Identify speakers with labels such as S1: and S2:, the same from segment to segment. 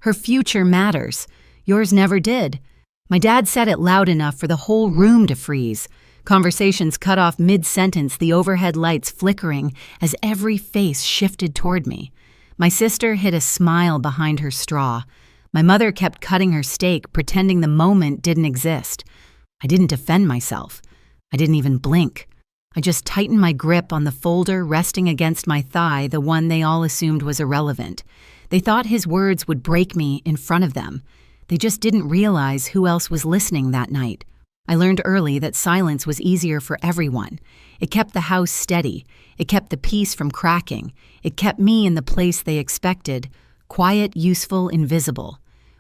S1: Her future matters. Yours never did. My dad said it loud enough for the whole room to freeze. Conversations cut off mid-sentence, the overhead lights flickering as every face shifted toward me. My sister hid a smile behind her straw. My mother kept cutting her steak, pretending the moment didn't exist. I didn't defend myself. I didn't even blink. I just tightened my grip on the folder resting against my thigh, the one they all assumed was irrelevant. They thought his words would break me in front of them. They just didn't realize who else was listening that night. I learned early that silence was easier for everyone. It kept the house steady. It kept the peace from cracking. It kept me in the place they expected, quiet, useful, invisible.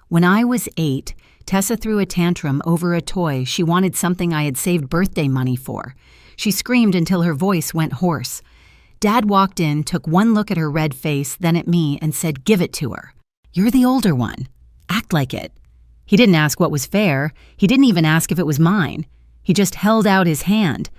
S1: When I was 8, Tessa threw a tantrum over a toy. She wanted something I had saved birthday money for. She screamed until her voice went hoarse. Dad walked in, took one look at her red face, then at me, and said, "Give it to her. You're the older one. Act like it." He didn't ask what was fair. He didn't even ask if it was mine. He just held out his hand.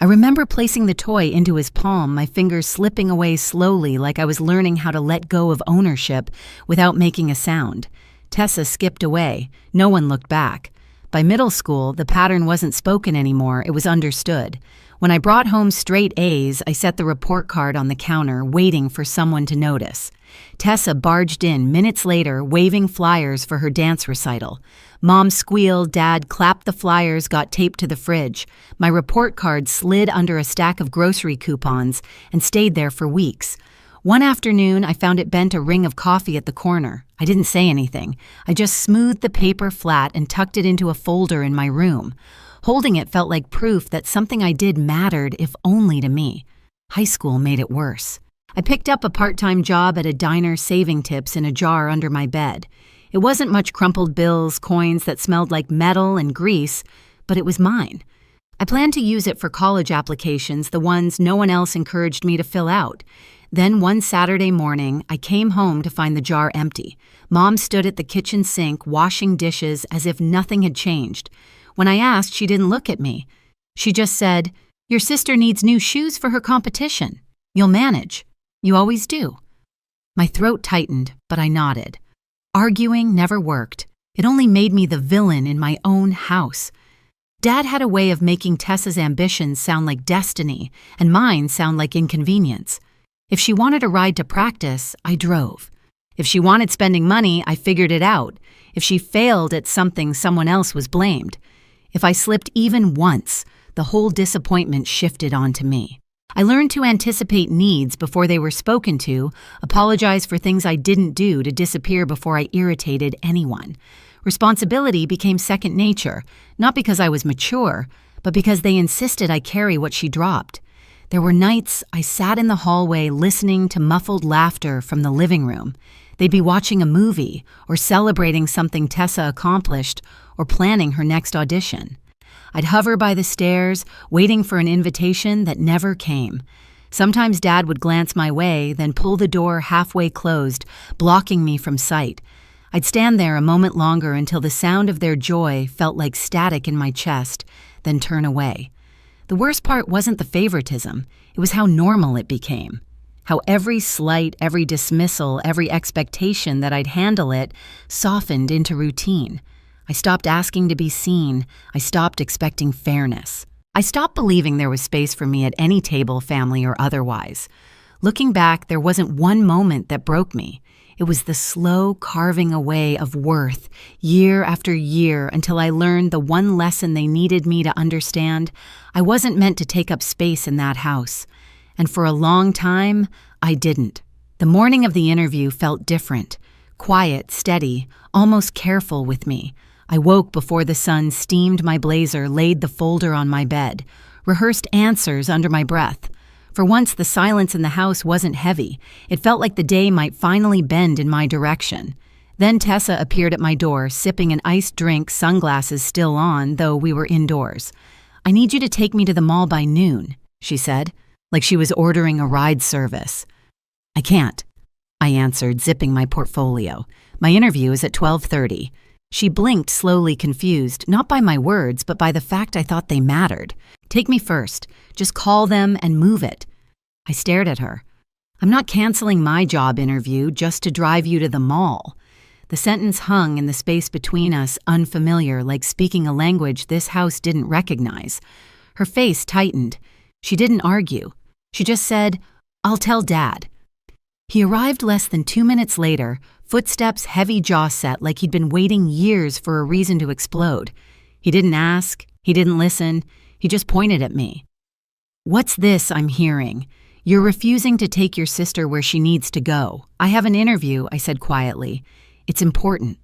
S1: I remember placing the toy into his palm, my fingers slipping away slowly like I was learning how to let go of ownership without making a sound. Tessa skipped away. No one looked back. By middle school, the pattern wasn't spoken anymore, it was understood. When I brought home straight A's, I set the report card on the counter, waiting for someone to notice. Tessa barged in minutes later, waving flyers for her dance recital. Mom squealed, Dad clapped the flyers, got taped to the fridge. My report card slid under a stack of grocery coupons and stayed there for weeks. One afternoon, I found it bent a ring of coffee at the corner. I didn't say anything. I just smoothed the paper flat and tucked it into a folder in my room. Holding it felt like proof that something I did mattered, if only to me. High school made it worse. I picked up a part-time job at a diner, saving tips in a jar under my bed. It wasn't much crumpled bills, coins that smelled like metal and grease, but it was mine. I planned to use it for college applications, the ones no one else encouraged me to fill out. Then one Saturday morning, I came home to find the jar empty. Mom stood at the kitchen sink, washing dishes as if nothing had changed. When I asked, she didn't look at me. She just said, "Your sister needs new shoes for her competition. You'll manage. You always do." My throat tightened, but I nodded. Arguing never worked. It only made me the villain in my own house. Dad had a way of making Tessa's ambitions sound like destiny, and mine sound like inconvenience. If she wanted a ride to practice, I drove. If she wanted spending money, I figured it out. If she failed at something, someone else was blamed. If I slipped even once, the whole disappointment shifted onto me. I learned to anticipate needs before they were spoken to, apologize for things I didn't do to disappear before I irritated anyone. Responsibility became second nature, not because I was mature, but because they insisted I carry what she dropped. There were nights I sat in the hallway listening to muffled laughter from the living room. They'd be watching a movie, or celebrating something Tessa accomplished, or planning her next audition. I'd hover by the stairs, waiting for an invitation that never came. Sometimes Dad would glance my way, then pull the door halfway closed, blocking me from sight. I'd stand there a moment longer until the sound of their joy felt like static in my chest, then turn away. The worst part wasn't the favoritism, it was how normal it became. How every slight, every dismissal, every expectation that I'd handle it softened into routine. I stopped asking to be seen. I stopped expecting fairness. I stopped believing there was space for me at any table, family or otherwise. Looking back, there wasn't one moment that broke me. It was the slow carving away of worth, year after year, until I learned the one lesson they needed me to understand. I wasn't meant to take up space in that house. And for a long time, I didn't. The morning of the interview felt different. Quiet, steady, almost careful with me. I woke before the sun steamed my blazer, laid the folder on my bed, rehearsed answers under my breath. For once, the silence in the house wasn't heavy. It felt like the day might finally bend in my direction. Then Tessa appeared at my door, sipping an iced drink, sunglasses still on, though we were indoors. "I need you to take me to the mall by noon," she said, like she was ordering a ride service. "I can't," I answered, zipping my portfolio. "My interview is at 12:30. She blinked, slowly confused, not by my words, but by the fact I thought they mattered. "Take me first. Just call them and move it." I stared at her. "I'm not canceling my job interview just to drive you to the mall." The sentence hung in the space between us, unfamiliar, like speaking a language this house didn't recognize. Her face tightened. She didn't argue. She just said, "I'll tell Dad." He arrived less than 2 minutes later, footsteps heavy jaw set like he'd been waiting years for a reason to explode. He didn't ask. He didn't listen. He just pointed at me. "What's this I'm hearing? You're refusing to take your sister where she needs to go. I have an interview," I said quietly. "It's important."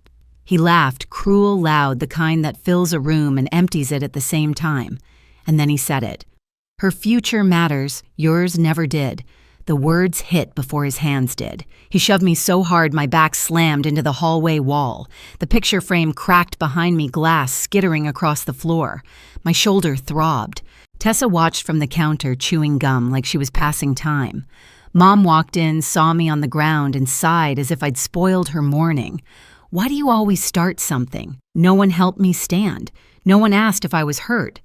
S1: He laughed, cruel loud, the kind that fills a room and empties it at the same time. And then he said it. "Her future matters, yours never did." The words hit before his hands did. He shoved me so hard my back slammed into the hallway wall. The picture frame cracked behind me, glass skittering across the floor. My shoulder throbbed. Tessa watched from the counter, chewing gum like she was passing time. Mom walked in, saw me on the ground, and sighed as if I'd spoiled her morning. Why do you always start something? No one helped me stand. No one asked if I was hurt.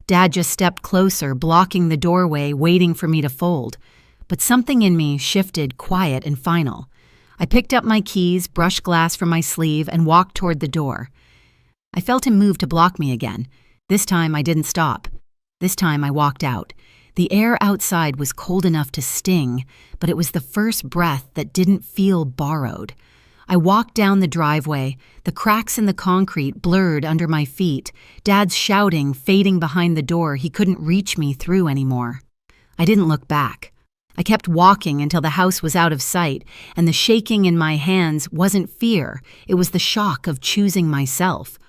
S1: Dad just stepped closer, blocking the doorway, waiting for me to fold. But something in me shifted, quiet and final. I picked up my keys, brushed glass from my sleeve, and walked toward the door. I felt him move to block me again. This time I didn't stop. This time I walked out. The air outside was cold enough to sting, but it was the first breath that didn't feel borrowed. I walked down the driveway, the cracks in the concrete blurred under my feet, Dad's shouting fading behind the door he couldn't reach me through anymore. I didn't look back. I kept walking until the house was out of sight, and the shaking in my hands wasn't fear, it was the shock of choosing myself.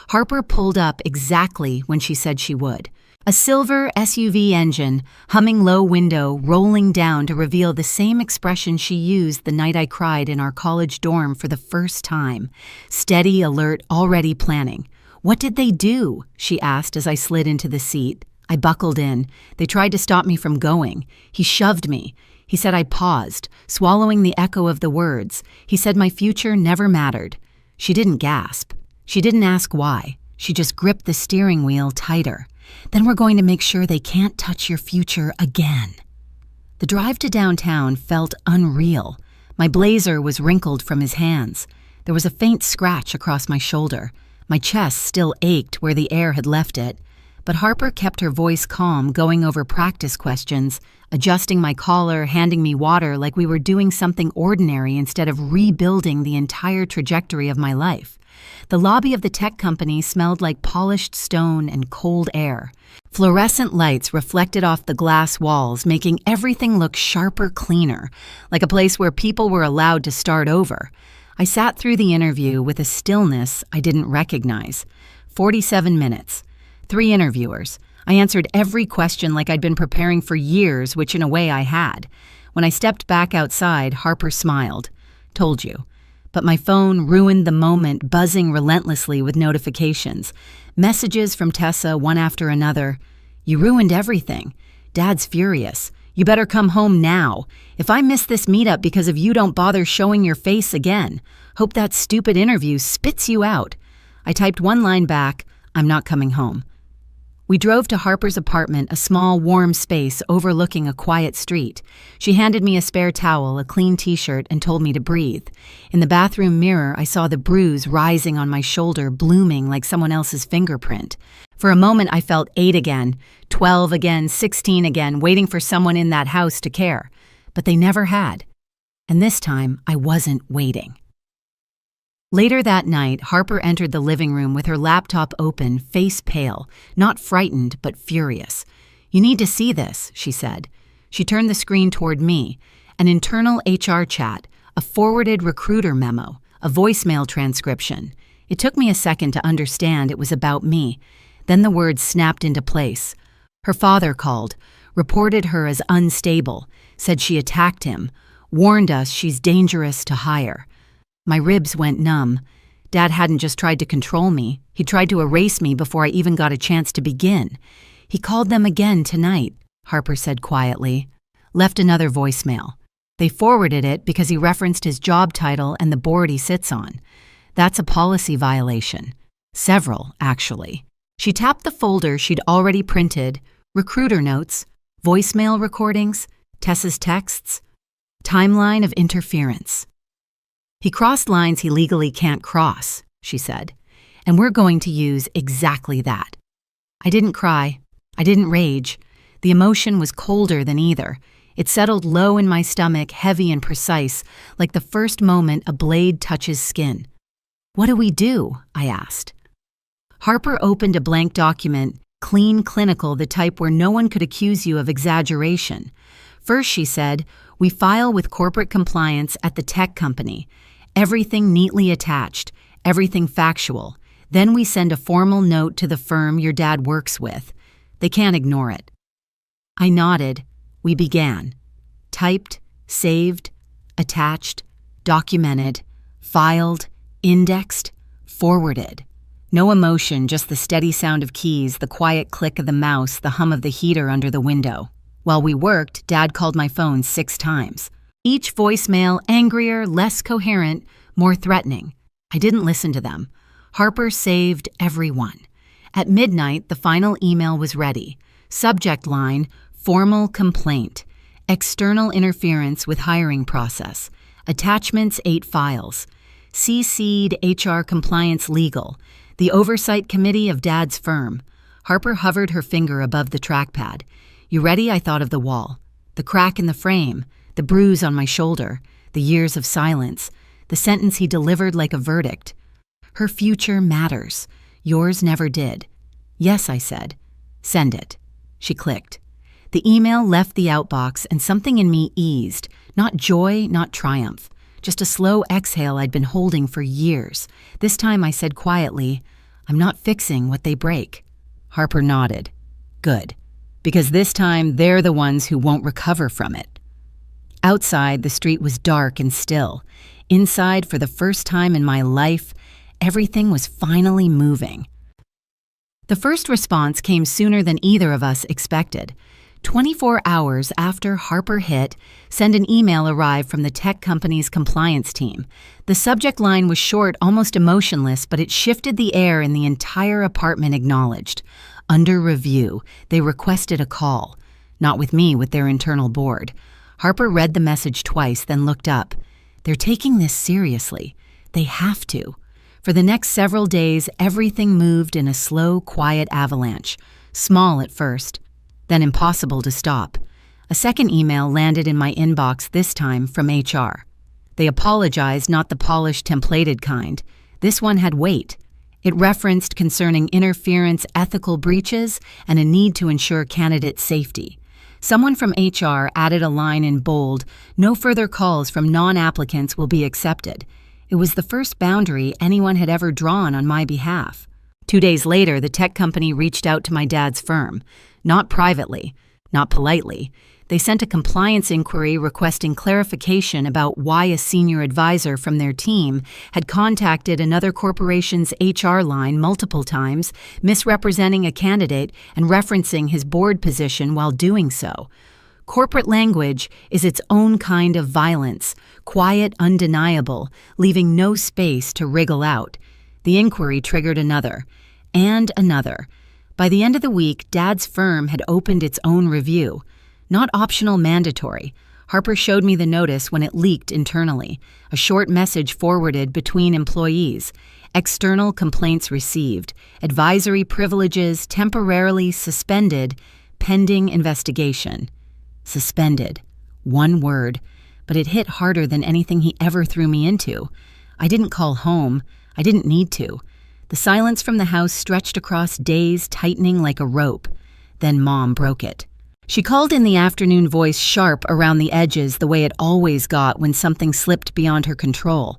S1: Harper pulled up exactly when she said she would. A silver SUV engine, humming low window, rolling down to reveal the same expression she used the night I cried in our college dorm for the first time. Steady, alert, already planning. "What did they do?" she asked as I slid into the seat. I buckled in. They tried to stop me from going. He shoved me. He said I paused, swallowing the echo of the words. He said my future never mattered. She didn't gasp. She didn't ask why. She just gripped the steering wheel tighter. "Then we're going to make sure they can't touch your future again." The drive to downtown felt unreal. My blazer was wrinkled from his hands. There was a faint scratch across my shoulder. My chest still ached where the air had left it. But Harper kept her voice calm, going over practice questions, adjusting my collar, handing me water like we were doing something ordinary instead of rebuilding the entire trajectory of my life. The lobby of the tech company smelled like polished stone and cold air. Fluorescent lights reflected off the glass walls, making everything look sharper, cleaner, like a place where people were allowed to start over. I sat through the interview with a stillness I didn't recognize. 47 minutes. 3 interviewers. I answered every question like I'd been preparing for years, which in a way I had. When I stepped back outside, Harper smiled. "Told you." But my phone ruined the moment, buzzing relentlessly with notifications. Messages from Tessa, one after another. "You ruined everything. Dad's furious. You better come home now. If I miss this meetup because of you, don't bother showing your face again. Hope that stupid interview spits you out." I typed one line back, "I'm not coming home." We drove to Harper's apartment, a small, warm space overlooking a quiet street. She handed me a spare towel, a clean t-shirt, and told me to breathe. In the bathroom mirror, I saw the bruise rising on my shoulder, blooming like someone else's fingerprint. For a moment, I felt 8 again, 12 again, 16 again, waiting for someone in that house to care. But they never had. And this time, I wasn't waiting. Later that night, Harper entered the living room with her laptop open, face pale, not frightened but furious. "You need to see this," she said. She turned the screen toward me. An internal HR chat, a forwarded recruiter memo, a voicemail transcription. It took me a second to understand it was about me. Then the words snapped into place. Her father called, reported her as unstable, said she attacked him, warned us she's dangerous to hire. My ribs went numb. Dad hadn't just tried to control me. He tried to erase me before I even got a chance to begin. "He called them again tonight," Harper said quietly. Left another voicemail. They forwarded it because he referenced his job title and the board he sits on. That's a policy violation. Several, actually. She tapped the folder she'd already printed, recruiter notes, voicemail recordings, Tessa's texts. Timeline of interference. He crossed lines he legally can't cross, she said, and we're going to use exactly that. I didn't cry. I didn't rage. The emotion was colder than either. It settled low in my stomach, heavy and precise, like the first moment a blade touches skin. What do we do? I asked. Harper opened a blank document, clean, clinical, the type where no one could accuse you of exaggeration. First, she said, we file with corporate compliance at the tech company. Everything neatly attached, everything factual. Then we send a formal note to the firm your dad works with. They can't ignore it. I nodded. We began. Typed, saved, attached, documented, filed, indexed, forwarded. No emotion, just the steady sound of keys, the quiet click of the mouse, the hum of the heater under the window. While we worked, Dad called my phone 6 times. Each voicemail angrier, less coherent, more threatening. I didn't listen to them. Harper saved everyone. At midnight, the final email was ready. Subject line, formal complaint. External interference with hiring process. Attachments 8 files. CC'd HR Compliance Legal. The Oversight Committee of Dad's firm. Harper hovered her finger above the trackpad. You ready? I thought of the wall. The crack in the frame. The bruise on my shoulder. The years of silence. The sentence he delivered like a verdict. Her future matters. Yours never did. Yes, I said. Send it. She clicked. The email left the outbox and something in me eased. Not joy, not triumph. Just a slow exhale I'd been holding for years. This time I said quietly, I'm not fixing what they break. Harper nodded. Good. Because this time they're the ones who won't recover from it. Outside, the street was dark and still. Inside, for the first time in my life, everything was finally moving. The first response came sooner than either of us expected. 24 hours after Harper hit, send an email arrived from the tech company's compliance team. The subject line was short, almost emotionless, but it shifted the air and the entire apartment acknowledged. Under review, they requested a call. Not with me, with their internal board. Harper read the message twice, then looked up. They're taking this seriously. They have to. For the next several days, everything moved in a slow, quiet avalanche. Small at first, then impossible to stop. A second email landed in my inbox, this time from HR. They apologized, not the polished, templated kind. This one had weight. It referenced concerning interference, ethical breaches, and a need to ensure candidate safety. Someone from HR added a line in bold, no further calls from non-applicants will be accepted. It was the first boundary anyone had ever drawn on my behalf. 2 days later, the tech company reached out to my dad's firm. Not privately, not politely. They sent a compliance inquiry requesting clarification about why a senior advisor from their team had contacted another corporation's HR line multiple times, misrepresenting a candidate and referencing his board position while doing so. Corporate language is its own kind of violence, quiet, undeniable, leaving no space to wriggle out. The inquiry triggered another, and another. By the end of the week, Dad's firm had opened its own review. Not optional, mandatory. Harper showed me the notice when it leaked internally. A short message forwarded between employees. External complaints received. Advisory privileges temporarily suspended, pending investigation. Suspended. One word, but it hit harder than anything he ever threw me into. I didn't call home. I didn't need to. The silence from the house stretched across days, tightening like a rope. Then Mom broke it. She called in the afternoon, voice sharp around the edges the way it always got when something slipped beyond her control.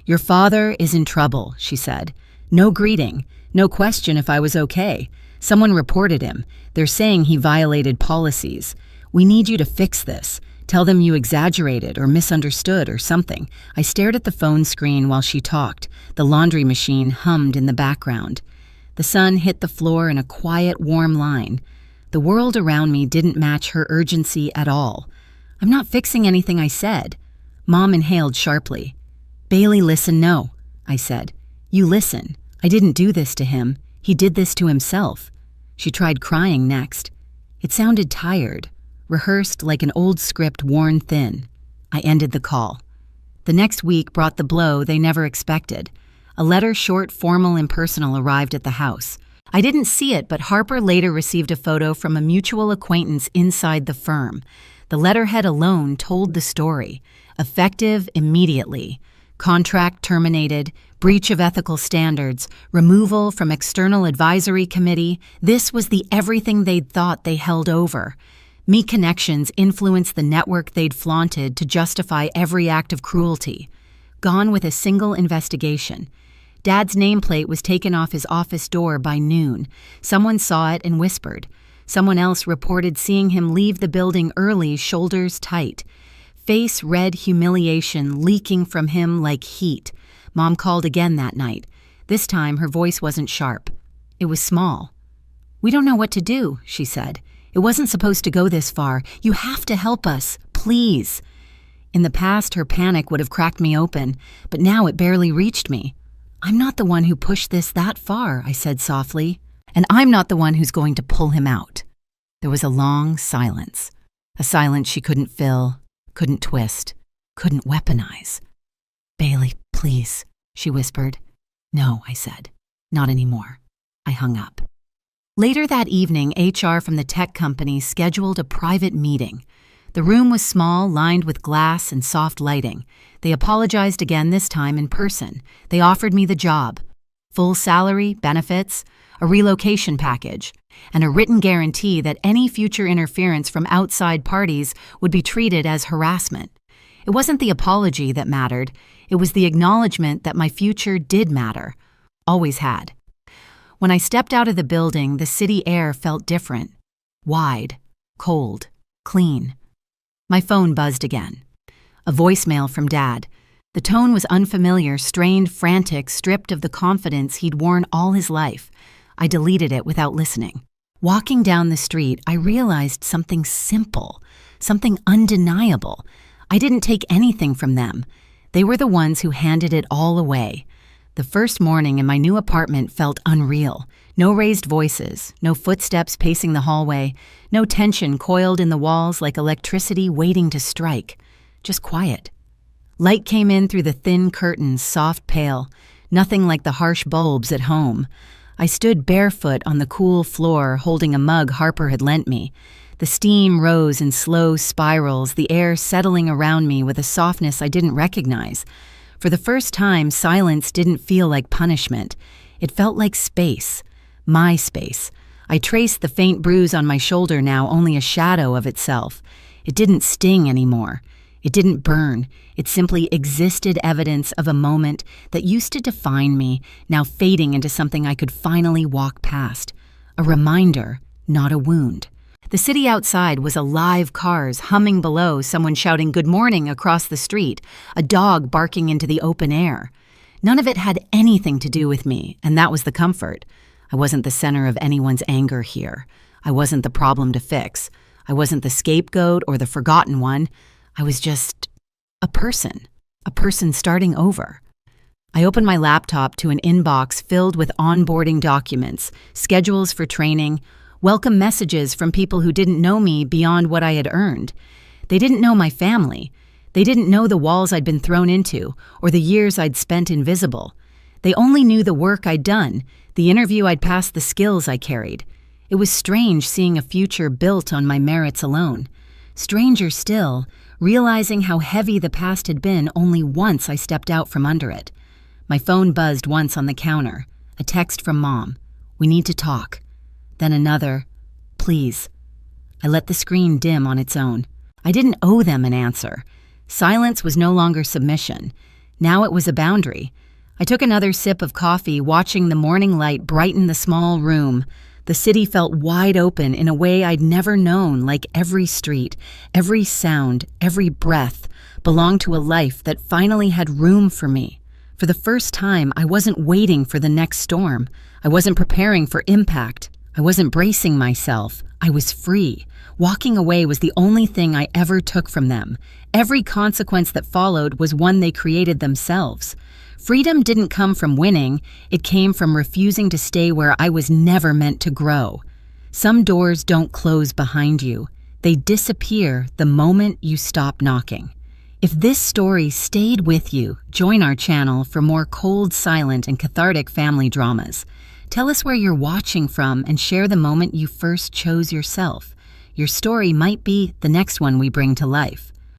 S1: Your father is in trouble, she said. No greeting. No question if I was okay. Someone reported him. They're saying he violated policies. We need you to fix this. Tell them you exaggerated or misunderstood or something. I stared at the phone screen while she talked. The laundry machine hummed in the background. The sun hit the floor in a quiet, warm line. The world around me didn't match her urgency at all. I'm not fixing anything, I said. Mom inhaled sharply. Bailey, listen, no, I said. You listen. I didn't do this to him. He did this to himself. She tried crying next. It sounded tired. Rehearsed like an old script worn thin. I ended the call. The next week brought the blow they never expected. A letter, short, formal, and personal, arrived at the house. I didn't see it, but Harper later received a photo from a mutual acquaintance inside the firm. The letterhead alone told the story. Effective immediately. Contract terminated, breach of ethical standards, removal from external advisory committee. This was the everything they'd thought they held over. Me connections influenced the network they'd flaunted to justify every act of cruelty. Gone with a single investigation. Dad's nameplate was taken off his office door by noon. Someone saw it and whispered. Someone else reported seeing him leave the building early, shoulders tight. Face red humiliation leaking from him like heat. Mom called again that night. This time her voice wasn't sharp. It was small. "We don't know what to do," she said. "It wasn't supposed to go this far. You have to help us, please." In the past, her panic would have cracked me open, but now it barely reached me. "I'm not the one who pushed this that far," I said softly. "And I'm not the one who's going to pull him out." There was a long silence. A silence she couldn't fill, couldn't twist, couldn't weaponize. "Bailey, please," she whispered. "No," I said. "Not anymore." I hung up. Later that evening, HR from the tech company scheduled a private meeting. The room was small, lined with glass and soft lighting. They apologized again, this time in person. They offered me the job. Full salary, benefits, a relocation package, and a written guarantee that any future interference from outside parties would be treated as harassment. It wasn't the apology that mattered. It was the acknowledgement that my future did matter. Always had. When I stepped out of the building, the city air felt different. Wide, cold, clean. My phone buzzed again. A voicemail from Dad. The tone was unfamiliar, strained, frantic, stripped of the confidence he'd worn all his life. I deleted it without listening. Walking down the street, I realized something simple, something undeniable. I didn't take anything from them. They were the ones who handed it all away. The first morning in my new apartment felt unreal. No raised voices, no footsteps pacing the hallway, no tension coiled in the walls like electricity waiting to strike. Just quiet. Light came in through the thin curtains, soft pale, nothing like the harsh bulbs at home. I stood barefoot on the cool floor, holding a mug Harper had lent me. The steam rose in slow spirals, the air settling around me with a softness I didn't recognize. For the first time, silence didn't feel like punishment. It felt like space. My space. I traced the faint bruise on my shoulder, now only a shadow of itself. It didn't sting anymore. It didn't burn. It simply existed, evidence of a moment that used to define me, now fading into something I could finally walk past. A reminder, not a wound. The city outside was alive, cars humming below, someone shouting good morning across the street, a dog barking into the open air. None of it had anything to do with me, and that was the comfort. I wasn't the center of anyone's anger here. I wasn't the problem to fix. I wasn't the scapegoat or the forgotten one. I was just a person starting over. I opened my laptop to an inbox filled with onboarding documents, schedules for training, welcome messages from people who didn't know me beyond what I had earned. They didn't know my family. They didn't know the walls I'd been thrown into or the years I'd spent invisible. They only knew the work I'd done, the interview I'd passed, the skills I carried. It was strange seeing a future built on my merits alone. Stranger still, realizing how heavy the past had been only once I stepped out from under it. My phone buzzed once on the counter. A text from Mom. "We need to talk." Then another, "Please." I let the screen dim on its own. I didn't owe them an answer. Silence was no longer submission. Now it was a boundary. I took another sip of coffee, watching the morning light brighten the small room. The city felt wide open in a way I'd never known, like every street, every sound, every breath belonged to a life that finally had room for me. For the first time, I wasn't waiting for the next storm. I wasn't preparing for impact. I wasn't bracing myself. I was free. Walking away was the only thing I ever took from them. Every consequence that followed was one they created themselves. Freedom didn't come from winning. It came from refusing to stay where I was never meant to grow. Some doors don't close behind you. They disappear the moment you stop knocking. If this story stayed with you, join our channel for more cold, silent, and cathartic family dramas. Tell us where you're watching from and share the moment you first chose yourself. Your story might be the next one we bring to life.